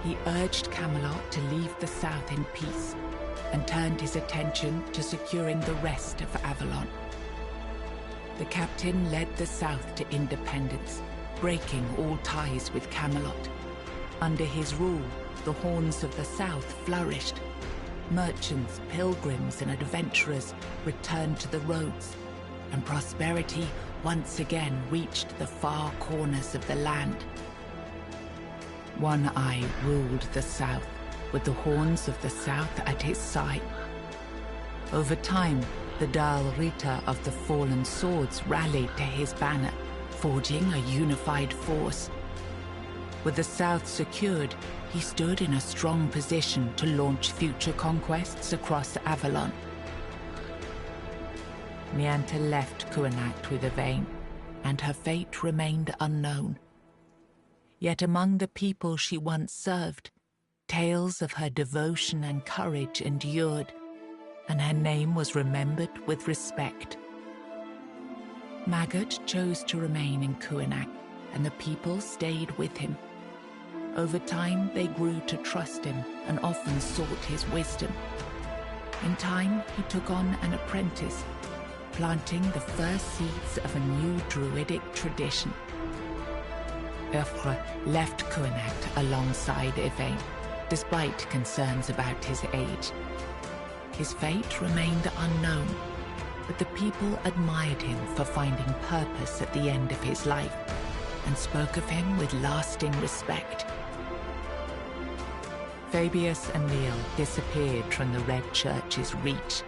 He urged Camelot to leave the South in peace and turned his attention to securing the rest of Avalon. The captain led the South to independence, breaking all ties with Camelot. Under his rule, the Horns of the South flourished. Merchants, pilgrims, and adventurers returned to the roads, and prosperity once again reached the far corners of the land. One Eye ruled the South, with the Horns of the South at his side. Over time, the Dal Rita of the Fallen Swords rallied to his banner, forging a unified force. With the South secured, he stood in a strong position to launch future conquests across Avalon. Nianta left Kuanak with Yvain, and her fate remained unknown. Yet among the people she once served, tales of her devotion and courage endured, and her name was remembered with respect. Maggot chose to remain in Kuanak, and the people stayed with him. Over time, they grew to trust him and often sought his wisdom. In time, he took on an apprentice, planting the first seeds of a new druidic tradition. Ulfre left Kuanak alongside Yvain, despite concerns about his age. His fate remained unknown, but the people admired him for finding purpose at the end of his life, and spoke of him with lasting respect. Fabius and Neil disappeared from the Red Church's reach,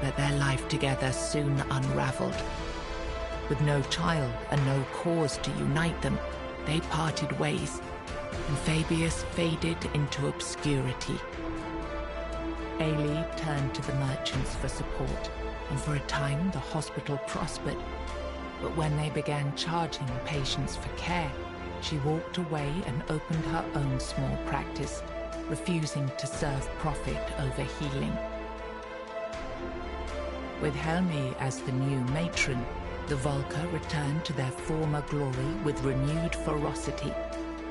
but their life together soon unraveled. With no child and no cause to unite them, they parted ways, and Fabius faded into obscurity. Ailey turned to the merchants for support, and for a time the hospital prospered. But when they began charging patients for care, she walked away and opened her own small practice, refusing to serve profit over healing. With Helmi as the new matron, the Volca returned to their former glory with renewed ferocity,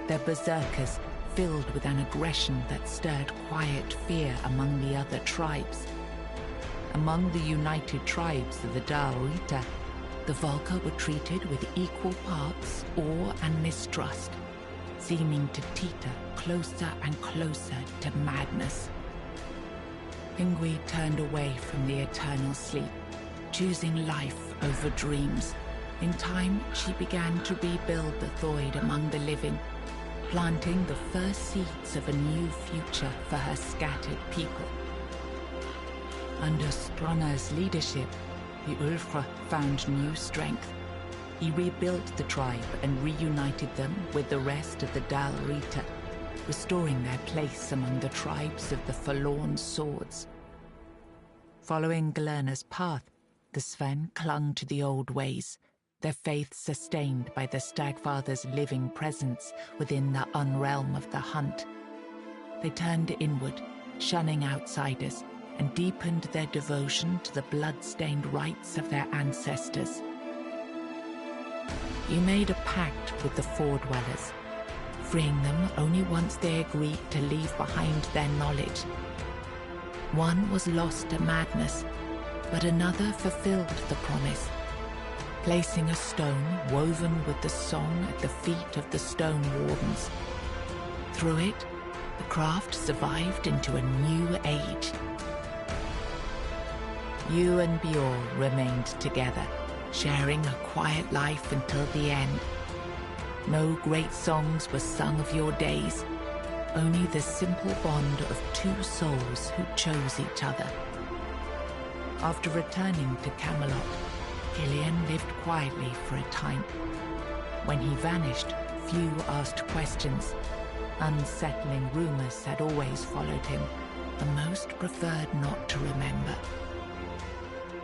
their berserkers filled with an aggression that stirred quiet fear among the other tribes. Among the united tribes of the Dal Rita, the Volca were treated with equal parts awe and mistrust, seeming to teeter closer and closer to madness. Ingui turned away from the eternal sleep, choosing life over dreams. In time, she began to rebuild the Thoid among the living, planting the first seeds of a new future for her scattered people. Under Strona's leadership, the Ulfra found new strength. He rebuilt the tribe and reunited them with the rest of the Dal Rita, restoring their place among the tribes of the Forlorn Swords. Following Galerna's path, the Sven clung to the old ways, their faith sustained by the Stagfather's living presence within the unrealm of the hunt. They turned inward, shunning outsiders, and deepened their devotion to the blood-stained rites of their ancestors. You made a pact with the Four Dwellers, freeing them only once they agreed to leave behind their knowledge. One was lost to madness, but another fulfilled the promise, placing a stone woven with the song at the feet of the Stone Wardens. Through it, the craft survived into a new age. You and Bjorn remained together, sharing a quiet life until the end. No great songs were sung of your days, only the simple bond of two souls who chose each other. After returning to Camelot, Killian lived quietly for a time. When he vanished, few asked questions. Unsettling rumors had always followed him, but most preferred not to remember.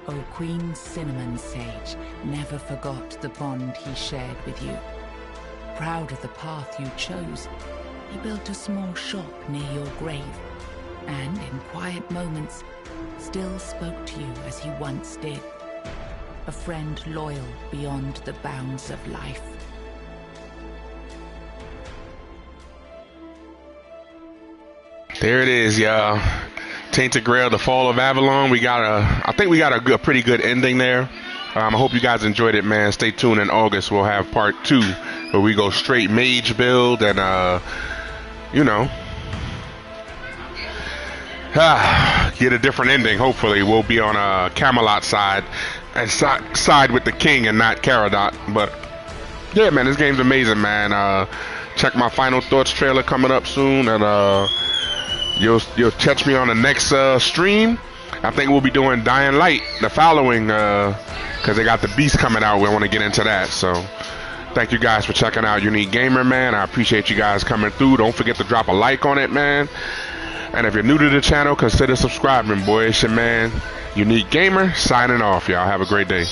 O Queen Cinnamon Sage never forgot the bond he shared with you. Proud of the path you chose, he built a small shop near your grave, and in quiet moments, still spoke to you as he once did. A friend loyal beyond the bounds of life. There it is, y'all. Tainted Grail, The Fall of Avalon. I think we got a pretty good ending there. I hope you guys enjoyed it, man. Stay tuned. In August, we'll have part 2, where we go straight mage build and, get a different ending. Hopefully, we'll be on Camelot side and side with the king and not Caradot. But yeah, man, this game's amazing, man. Check my Final Thoughts trailer coming up soon, and you'll catch me on the next stream. I think we'll be doing Dying Light the following, because they got the Beast coming out. We want to get into that. So thank you guys for checking out Unique Gamer, man. I appreciate you guys coming through. Don't forget to drop a like on it, man. And if you're new to the channel, consider subscribing, boy. It's your man, Unique Gamer, signing off, y'all. Have a great day.